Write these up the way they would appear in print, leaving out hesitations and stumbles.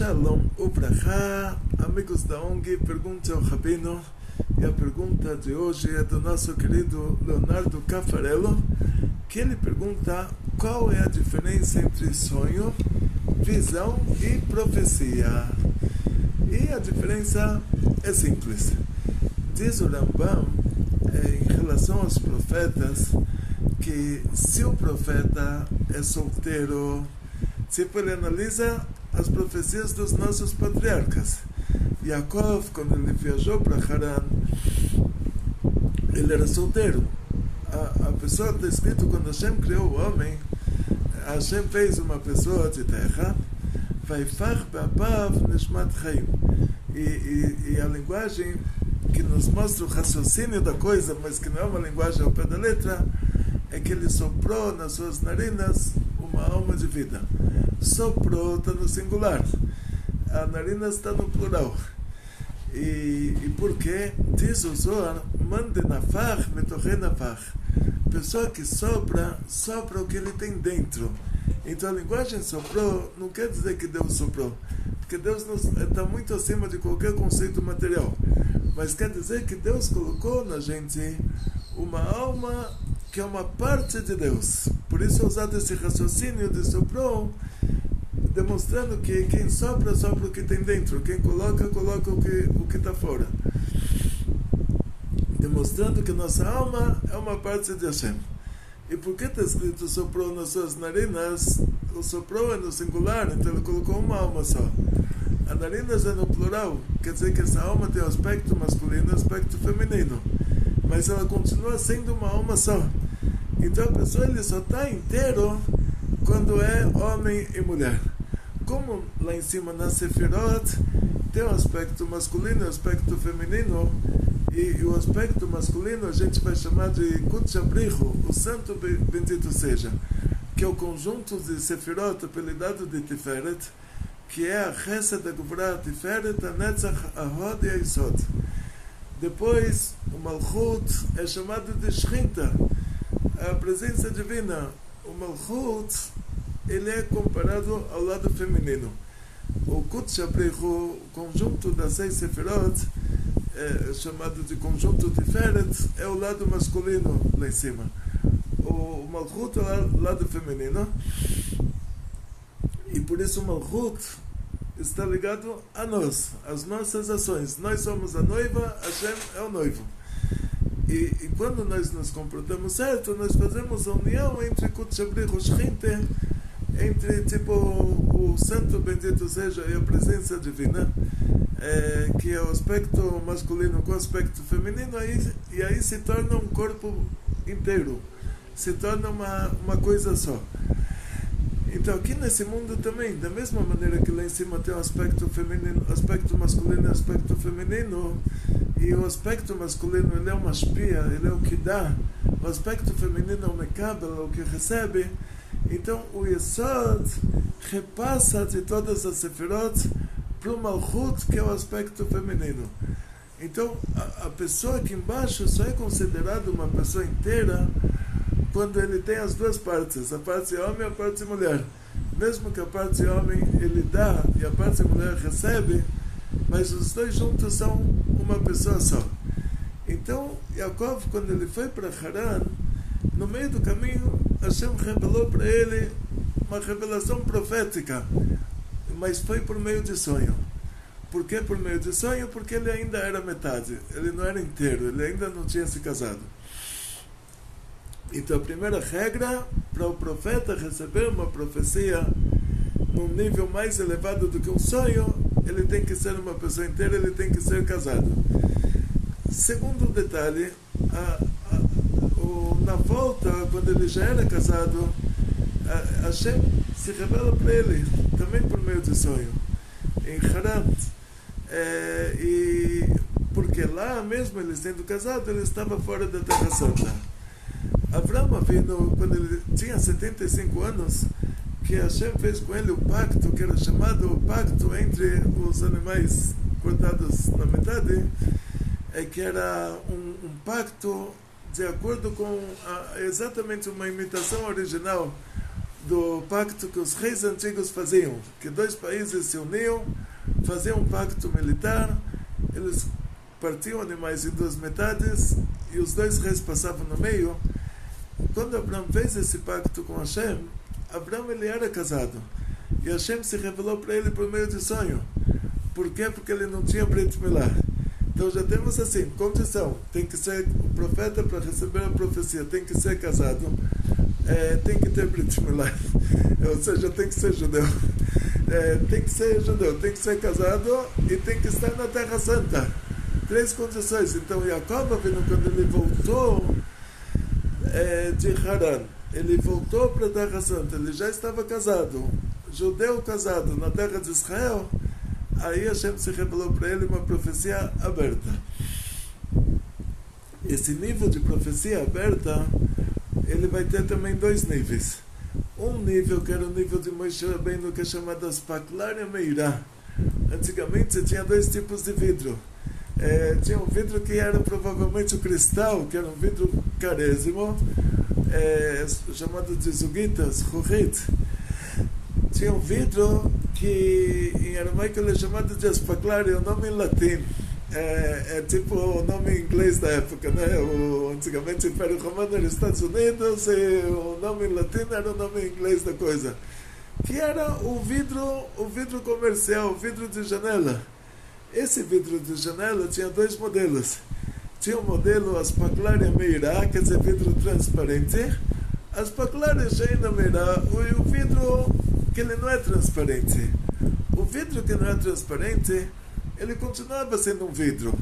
Shalom Ubrahá, amigos da ONG, pergunte ao Rabino. E a pergunta de hoje é do nosso querido Leonardo Caffarello, que ele pergunta qual é a diferença entre sonho, visão e profecia. E a diferença é simples. Diz o Rambam, em relação aos profetas, que se o profeta é solteiro, tipo, ele analisa as profecias dos nossos patriarcas. Yaakov, quando ele viajou para Haran, ele era solteiro. A pessoa está escrito, quando Hashem criou o homem, Hashem fez uma pessoa de terra, Vaifach be'apav nishmat chaim. E a linguagem que nos mostra o raciocínio da coisa, mas que não é uma linguagem ao pé da letra, é que ele soprou nas suas narinas uma alma de vida. Soprou está no singular, a narina está no plural. E por quê? Diz o Zohar, mande nafach, metoche nafach. Pessoa que sopra o que ele tem dentro. Então a linguagem soprou não quer dizer que Deus soprou, porque Deus está muito acima de qualquer conceito material, mas quer dizer que Deus colocou na gente uma alma que é uma parte de Deus. Por isso é usado esse raciocínio de soprou, demonstrando que quem sopra o que tem dentro, quem coloca o que está fora, demonstrando que nossa alma é uma parte de Hashem. E por que está escrito soprou nas suas narinas? O soprou é no singular, então ele colocou uma alma só. A narinas é no plural, quer dizer que essa alma tem o aspecto masculino e o aspecto feminino, mas ela continua sendo uma alma só. Então a pessoa ele só está inteiro quando é homem e mulher. Como lá em cima na Sefirot tem o aspecto masculino e o aspecto feminino, e o aspecto masculino a gente vai chamar de Kutcha Brihu, o santo bendito seja, que é o conjunto de Sefirot apelidado de Tiferet, que é a Chesed, a Gevurah, a Tiferet, a Netzach, a Hod e a Yesod. Depois o Malchut é chamado de Shrinta, a presença divina. O Malchut ele é comparado ao lado feminino. O Kutcha Brihu, o conjunto das 6 Sefirot, chamado de conjunto Tiferet, é o lado masculino lá em cima. O Malchut é o lado feminino, e por isso o Malchut está ligado a nós, às nossas ações. Nós somos a noiva, Hashem é o noivo. E quando nós nos comportamos certo, nós fazemos a união entre Kutcha Brihu Shchinte, entre tipo o santo bendito seja e a presença divina, que é o aspecto masculino com o aspecto feminino, e aí se torna um corpo inteiro, se torna uma coisa só. Então aqui nesse mundo também, da mesma maneira que lá em cima tem o aspecto feminino, aspecto masculino e aspecto feminino, e o aspecto masculino ele é uma espia, ele é o que dá, o aspecto feminino é o mekabel, é o que recebe. Então o Yesod repassa de todas as Sefirot para o Malchut, que é o aspecto feminino. Então a pessoa aqui embaixo só é considerada uma pessoa inteira quando ele tem as duas partes, a parte homem e a parte mulher. Mesmo que a parte homem ele dá e a parte mulher recebe, mas os dois juntos são uma pessoa só. Então Yaakov, quando ele foi para Haran, no meio do caminho Hashem revelou para ele uma revelação profética, mas foi por meio de sonho. Por que por meio de sonho? Porque ele ainda era metade, ele não era inteiro, ele ainda não tinha se casado. Então a primeira regra para o profeta receber uma profecia num nível mais elevado do que um sonho, ele tem que ser uma pessoa inteira, ele tem que ser casado. Segundo detalhe, na volta, quando ele já era casado, Hashem se revela para ele também por meio de sonho em Haran, e porque lá mesmo ele sendo casado, ele estava fora da Terra Santa. Avraham Avinu, quando ele tinha 75 anos, que Hashem fez com ele o pacto, que era chamado o pacto entre os animais cortados na metade, que era um pacto de acordo com exatamente uma imitação original do pacto que os reis antigos faziam, que dois países se uniam, faziam um pacto militar, eles partiam animais em duas metades e os dois reis passavam no meio. Quando Abraão fez esse pacto com Hashem, Abraão ele era casado e Hashem se revelou para ele por meio de sonho. Por quê? Porque ele não tinha Brit Milá. Então já temos assim, condição, tem que ser o profeta para receber a profecia, tem que ser casado, tem que ter Brit Milá, ou seja, tem que ser judeu, tem que ser casado e tem que estar na Terra Santa. Três condições. Então Jacob, quando ele voltou de Haran, ele voltou para a Terra Santa, ele já estava casado, judeu casado na Terra de Israel. Aí Hashem se revelou para ele uma profecia aberta. Esse nível de profecia aberta, ele vai ter também dois níveis. Um nível que era o nível de Moshe Rabbeinu, que é chamado Aspaklaria Meirá. Antigamente você tinha dois tipos de vidro. Tinha um vidro que era provavelmente o cristal, que era um vidro carésimo, chamado de Zugitas, Ruhit. Tinha um vidro que em aramaico ele é chamado de Aspaklaria, é o nome em latim. É tipo o nome em inglês da época, né? Antigamente o Império Romano era Estados Unidos e o nome em latim era o nome em inglês da coisa. Que era o vidro comercial, o vidro de janela. Esse vidro de janela tinha dois modelos. Tinha o modelo Aspaklaria Meirá, quer dizer, vidro transparente. Aspaklaria Sheina Meirá, o vidro que ele não é transparente. O vidro que não é transparente, ele continuava sendo um vidro.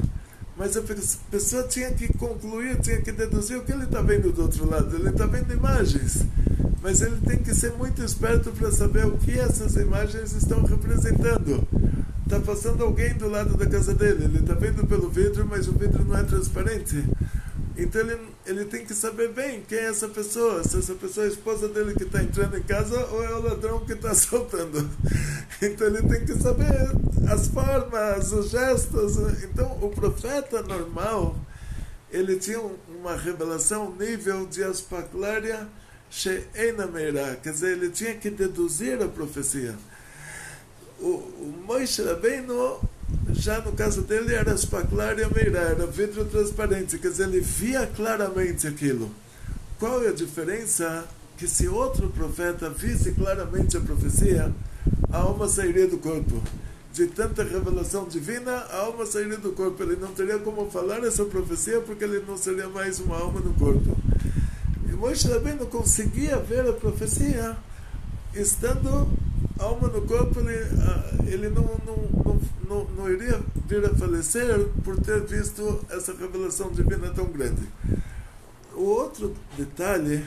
Mas a pessoa tinha que concluir, tinha que deduzir o que ele está vendo do outro lado. Ele está vendo imagens. Mas ele tem que ser muito esperto para saber o que essas imagens estão representando. Está passando alguém do lado da casa dele. Ele está vendo pelo vidro, mas o vidro não é transparente. Então ele tem que saber bem quem é essa pessoa. Se essa pessoa é a esposa dele que está entrando em casa ou é o ladrão que está assaltando. Então ele tem que saber as formas, os gestos. Então o profeta normal, ele tinha uma revelação nível de Aspaklaria She'ena Meirá. Quer dizer, ele tinha que deduzir a profecia. O Moshe Rabbeinu, já no caso dele, era Aspaklaria Meirá, era vidro transparente, quer dizer, ele via claramente aquilo. Qual é a diferença? Que se outro profeta visse claramente a profecia, a alma sairia do corpo. De tanta revelação divina, a alma sairia do corpo. Ele não teria como falar essa profecia, porque ele não seria mais uma alma no corpo. E Moshe Rabbeinu conseguia ver a profecia, estando alma no corpo, ele não iria vir a falecer por ter visto essa revelação divina tão grande. O outro detalhe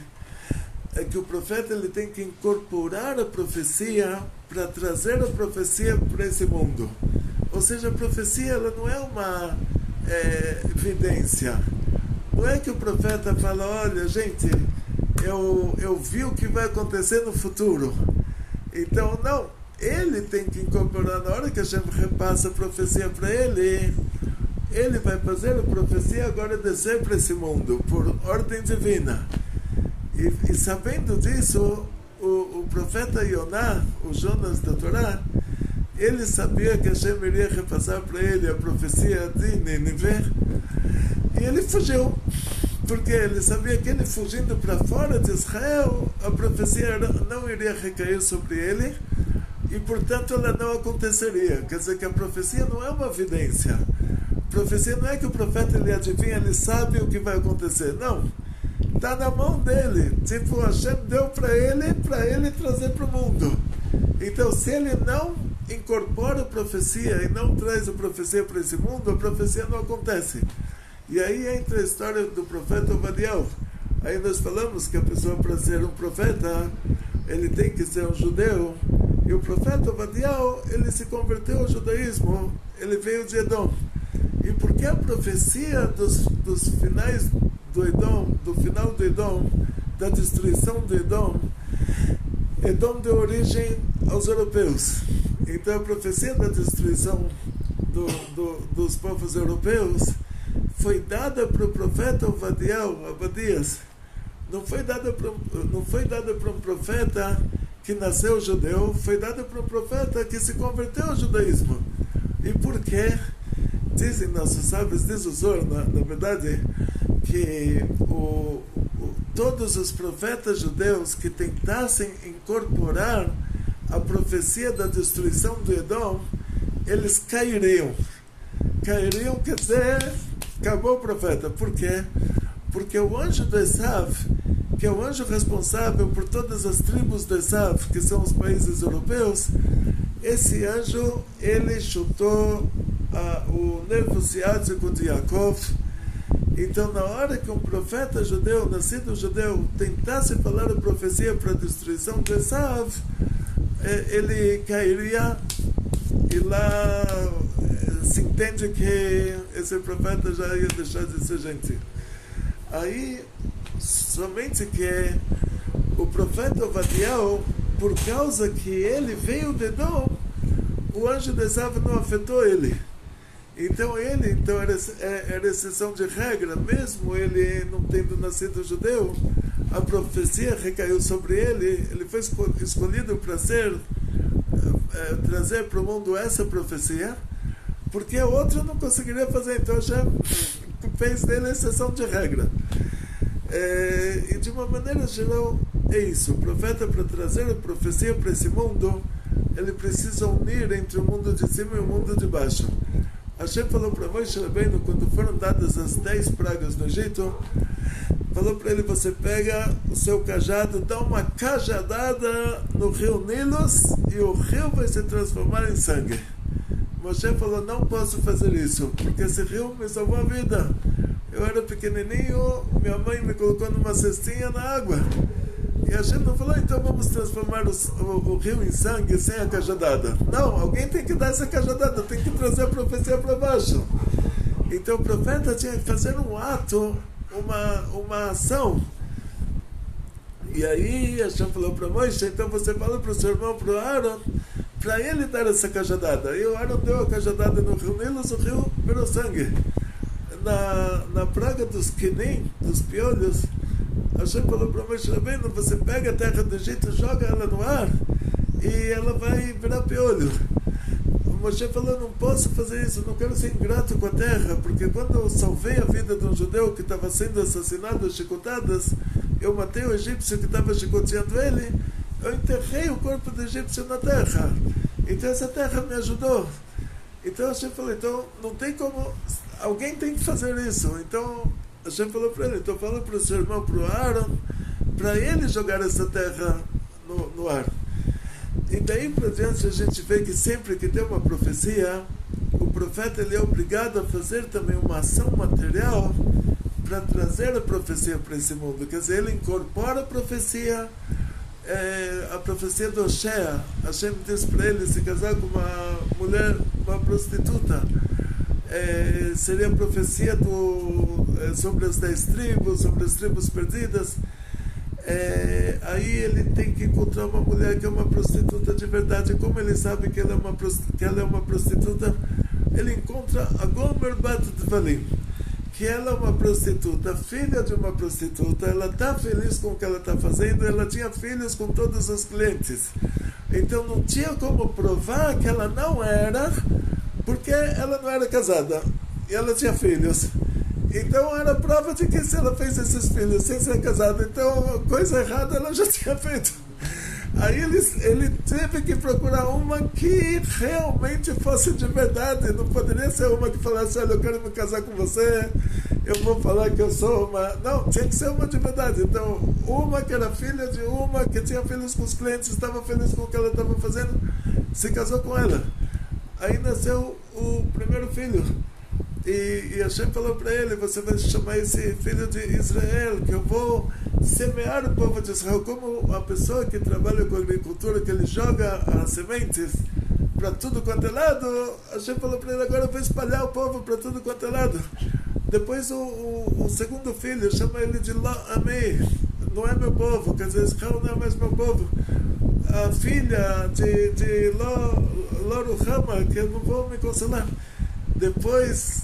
é que o profeta ele tem que incorporar a profecia para trazer a profecia para esse mundo. Ou seja, a profecia ela não é uma evidência. Não é que o profeta fala, olha gente, eu vi o que vai acontecer no futuro. Então, não, ele tem que incorporar, na hora que a gente repassa a profecia para ele, ele vai fazer a profecia agora descer para esse mundo, por ordem divina. E sabendo disso, o profeta Yoná, o Jonas da Torá, ele sabia que Hashem iria repassar para ele a profecia de Nínive, e ele fugiu. Porque ele sabia que ele fugindo para fora de Israel, a profecia não iria recair sobre ele e, portanto, ela não aconteceria. Quer dizer que a profecia não é uma evidência. A profecia não é que o profeta ele adivinha, ele sabe o que vai acontecer. Não. Está na mão dele. Tipo, Hashem deu para ele trazer para o mundo. Então, se ele não incorpora a profecia e não traz a profecia para esse mundo, a profecia não acontece. E aí entra a história do profeta Obadiah. Aí nós falamos que a pessoa, para ser um profeta, ele tem que ser um judeu. E o profeta Obadiah, ele se converteu ao judaísmo. Ele veio de Edom. E porque a profecia dos finais do Edom, do final do Edom, da destruição do Edom, Edom deu origem aos europeus. Então a profecia da destruição dos povos europeus foi dada para o profeta Obadias não foi dada para um profeta que nasceu judeu, foi dada para um profeta que se converteu ao judaísmo. E por quê? Dizem nossos sábios, diz o Zohar, na verdade, que todos os profetas judeus que tentassem incorporar a profecia da destruição de Edom, eles cairiam. Cairiam, quer dizer, acabou o profeta. Por quê? Porque o anjo de Esav, que é o anjo responsável por todas as tribos de Esav, que são os países europeus, esse anjo, ele chutou o nervo ciático de Yaakov. Então, na hora que um profeta judeu, nascido judeu, tentasse falar a profecia para a destruição de Esav, ele cairia, e lá se entende que esse profeta já ia deixar de ser gentil. Aí, somente que o profeta Ovadiah, por causa que ele veio de Edom, o anjo de Esav não afetou ele. Então era exceção de regra, mesmo ele não tendo nascido judeu, a profecia recaiu sobre ele, ele foi escolhido para trazer para o mundo essa profecia, porque o outro não conseguiria fazer, então já fez dele exceção de regra. E de uma maneira geral é isso, o profeta, para trazer a profecia para esse mundo, ele precisa unir entre o mundo de cima e o mundo de baixo. Hashem falou para Moshe Rabbeinu, quando foram dadas as 10 pragas no Egito, falou para ele: você pega o seu cajado, dá uma cajadada no rio Nilos e o rio vai se transformar em sangue. Moshe falou: não posso fazer isso, porque esse rio me salvou a vida. Eu era pequenininho, minha mãe me colocou numa cestinha na água. E a gente não falou: então vamos transformar o rio em sangue sem a cajadada. Não, alguém tem que dar essa cajadada, tem que trazer a profecia para baixo. Então o profeta tinha que fazer um ato, uma ação. E aí a gente falou para Moshe: então você fala para o seu irmão, para o Aaron, para ele dar essa cajadada. E o Aaron deu a cajadada no rio Nilos, o rio virou sangue. Na praga dos quinim, dos piolhos, Hashem falou para Moshe Rabbeinu: você pega a terra do Egito, joga ela no ar e ela vai virar piolho. O Moshe falou: não posso fazer isso, não quero ser ingrato com a terra, porque quando eu salvei a vida de um judeu que estava sendo assassinado a chicotadas, eu matei o egípcio que estava chicoteando ele, eu enterrei o corpo do egípcio na terra, então essa terra me ajudou. Então Hashem falou: então não tem como, alguém tem que fazer isso. Então Hashem falou para ele: então fala para o seu irmão, para o Aaron, para ele jogar essa terra no ar. E daí para diante a gente vê que sempre que tem uma profecia, o profeta ele é obrigado a fazer também uma ação material para trazer a profecia para esse mundo. Quer dizer, ele incorpora a profecia do Oshea. Hashem diz para ele se casar com uma mulher, uma prostituta. Seria a profecia sobre as 10 tribos, sobre as tribos perdidas. Aí ele tem que encontrar uma mulher que é uma prostituta de verdade. Como ele sabe que ela é uma prostituta? Ele encontra a Gomer Bat Dvalim, que ela é uma prostituta, filha de uma prostituta. Ela está feliz com o que ela está fazendo, ela tinha filhos com todos os clientes, então não tinha como provar que ela não era, porque ela não era casada e ela tinha filhos. Então era prova de que se ela fez esses filhos sem ser casada, então coisa errada ela já tinha feito. Aí ele teve que procurar uma que realmente fosse de verdade. Não poderia ser uma que falasse: olha, eu quero me casar com você, eu vou falar que eu sou uma... Não, tinha que ser uma de verdade. Então, uma que era filha de uma, que tinha filhos com os clientes, estava feliz com o que ela estava fazendo, se casou com ela. Aí nasceu o primeiro filho. E Hashem falou para ele: você vai chamar esse filho de Israel, que eu vou semear o povo de Israel. Como a pessoa que trabalha com agricultura, que ele joga as sementes para tudo quanto é lado, Hashem falou para ele: agora eu vou espalhar o povo para tudo quanto é lado. Depois o segundo filho chama ele de Lo Ami, não é meu povo, quer dizer, Israel não é mais meu povo. A filha de Lo Ruhama, que eu não vou me consolar. Depois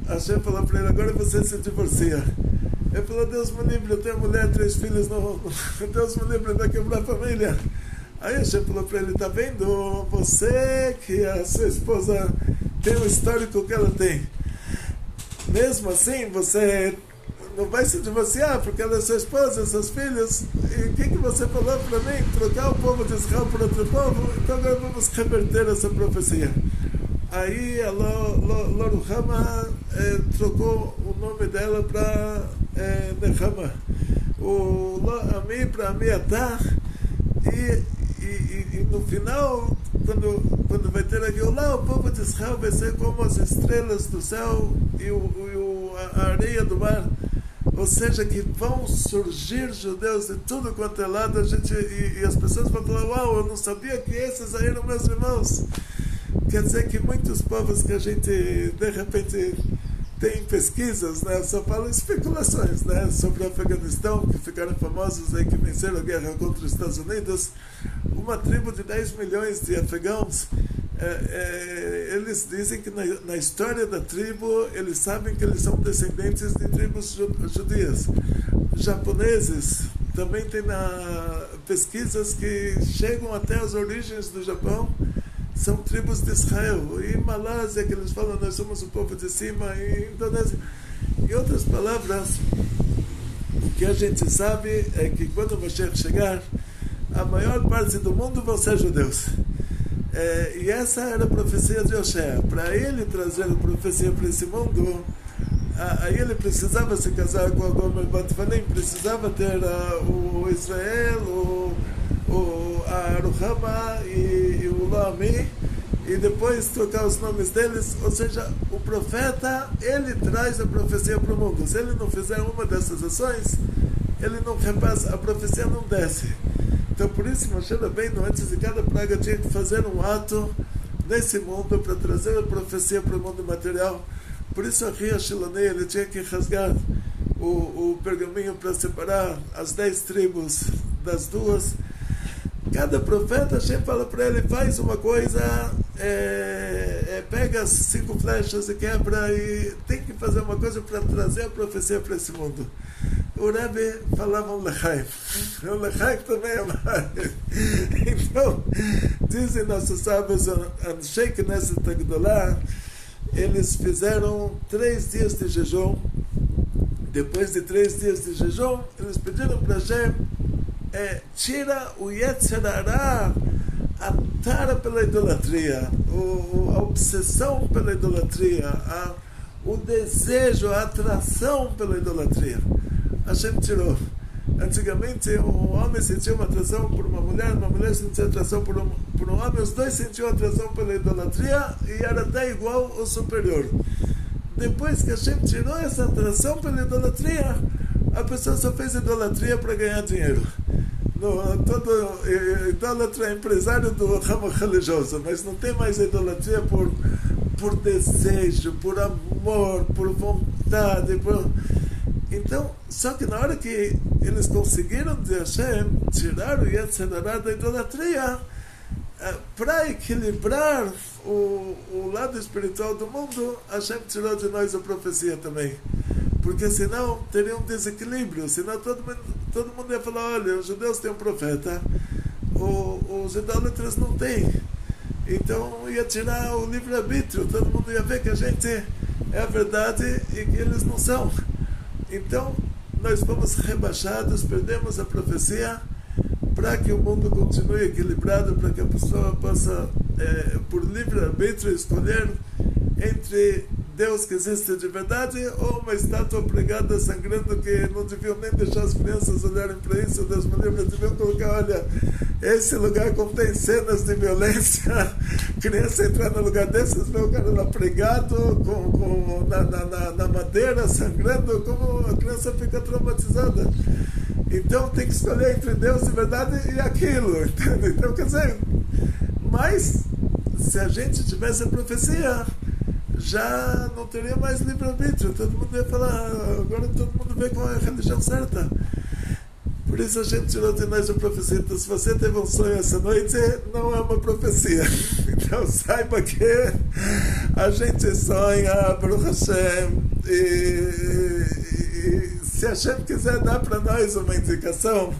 Hashem falou para ele: agora você se divorcia. Ele falou, Deus me livre, eu tenho mulher, 3 filhos, não, Deus me livre, vai quebrar a família. Aí Hashem falou para ele, tá vendo, você que a sua esposa tem o histórico que ela tem, mesmo assim você não vai se divorciar porque ela é sua esposa, seus filhos, e o que você falou para mim? Trocar o povo de Israel por outro povo? Então agora vamos reverter essa profecia. Aí a Loruhama trocou o nome dela para Nehama, o Ami para Amiatá, e no final, quando vai ter a Geulah, o povo de Israel vai ser como as estrelas do céu e a areia do mar. Ou seja, que vão surgir judeus de tudo quanto é lado, e as pessoas vão falar, uau, eu não sabia que esses aí eram meus irmãos. Quer dizer que muitos povos que a gente, de repente, tem pesquisas, né, só falam especulações, né, sobre o Afeganistão, que ficaram famosos aí, que venceram a guerra contra os Estados Unidos. Uma tribo de 10 milhões de afegãos, eles dizem que na história da tribo, eles sabem que eles são descendentes de tribos judias. Japoneses também tem pesquisas que chegam até as origens do Japão, são tribos de Israel. E Malásia, que eles falam, nós somos o povo de cima, e Indonésia. Em outras palavras, o que a gente sabe é que quando o Mashiach chegar, a maior parte do mundo vão ser judeus. E essa era a profecia de Hoshea. Para ele trazer a profecia para esse mundo, aí ele precisava se casar com a Gomer Batfanim, precisava ter o Israel, a Ruhama e o Loami, e depois trocar os nomes deles. Ou seja, o profeta, ele traz a profecia para o mundo. Se ele não fizer uma dessas ações, ele não repassa, a profecia não desce. Então por isso Moshe Rabbeinu, antes de cada praga, tinha que fazer um ato nesse mundo para trazer a profecia para o mundo material. Por isso a Ria Shilonei, ele tinha que rasgar o pergaminho para separar as 10 tribos das duas. Cada profeta, Hashem fala para ele, faz uma coisa, pega as 5 flechas e quebra, e tem que fazer uma coisa para trazer a profecia para esse mundo. O Rebbe falava um lechaim. O lechaim também é mais. Então, dizem nossos sábios, Anshei Knesset Agdolá, eles fizeram 3 dias de jejum. Depois de 3 dias de jejum, eles pediram para Hashem, tira o Yetzer Hara, a tara pela idolatria, a obsessão pela idolatria, o desejo, a atração pela idolatria. Hashem tirou. Antigamente, um homem sentia uma atração por uma mulher sentia atração por um homem, os dois sentiam atração pela idolatria e era até igual ou superior. Depois que Hashem tirou essa atração pela idolatria, a pessoa só fez idolatria para ganhar dinheiro. Todo idólatra é empresário do ramo religioso, mas não tem mais idolatria por desejo, por amor, por vontade, Então, só que na hora que eles conseguiram de Hashem tirar o Yetzer Hara da idolatria, para equilibrar o lado espiritual do mundo, Hashem tirou de nós a profecia também. Porque senão teria um desequilíbrio, senão todo mundo ia falar, olha, os judeus têm um profeta, os idólatras não têm. Então ia tirar o livre-arbítrio, todo mundo ia ver que a gente é a verdade e que eles não são. Então nós fomos rebaixados, perdemos a profecia, para que o mundo continue equilibrado, para que a pessoa possa, por livre-arbítrio, escolher entre Deus que existe de verdade ou uma estátua pregada sangrando que não deviam nem deixar as crianças olharem para isso. Deus me livre, deviam colocar, olha, esse lugar contém cenas de violência, criança entrar no lugar desses, vê o cara lá pregado na madeira, sangrando, como a criança fica traumatizada. Então tem que escolher entre Deus de verdade e aquilo, entende? Então quer dizer, mas se a gente tivesse a profecia, já não teria mais livre-arbítrio, todo mundo ia falar, agora todo mundo vê qual é a religião certa. Por isso a gente tirou de nós a profecia. Então, se você teve um sonho essa noite, não é uma profecia. Então saiba que a gente sonha, Baruch Hashem, e se Hashem quiser dar para nós uma indicação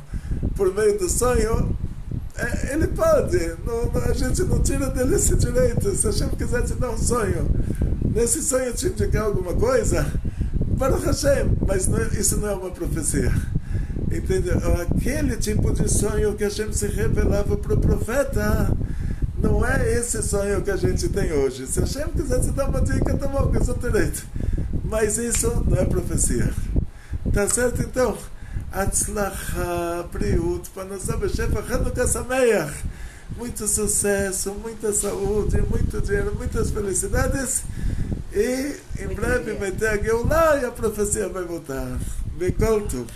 por meio do sonho, ele pode. A gente não tira dele esse direito. Se Hashem quiser te dar um sonho, nesse sonho te indicar alguma coisa, Baruch Hashem, mas isso não é uma profecia. Entendeu? Aquele tipo de sonho que Hashem se revelava para o profeta, não é esse sonho que a gente tem hoje. Se Hashem quiser te dar uma dica, tá bom, que eu sou direito. Mas isso não é profecia. Tá certo, então? Atzlacha, Briut, Parnassá B'Shefa, Hanukkah Sameach. Muito sucesso, muita saúde, muito dinheiro, muitas felicidades. E em breve vai ter a Geulah e a profecia vai voltar. Bekolto.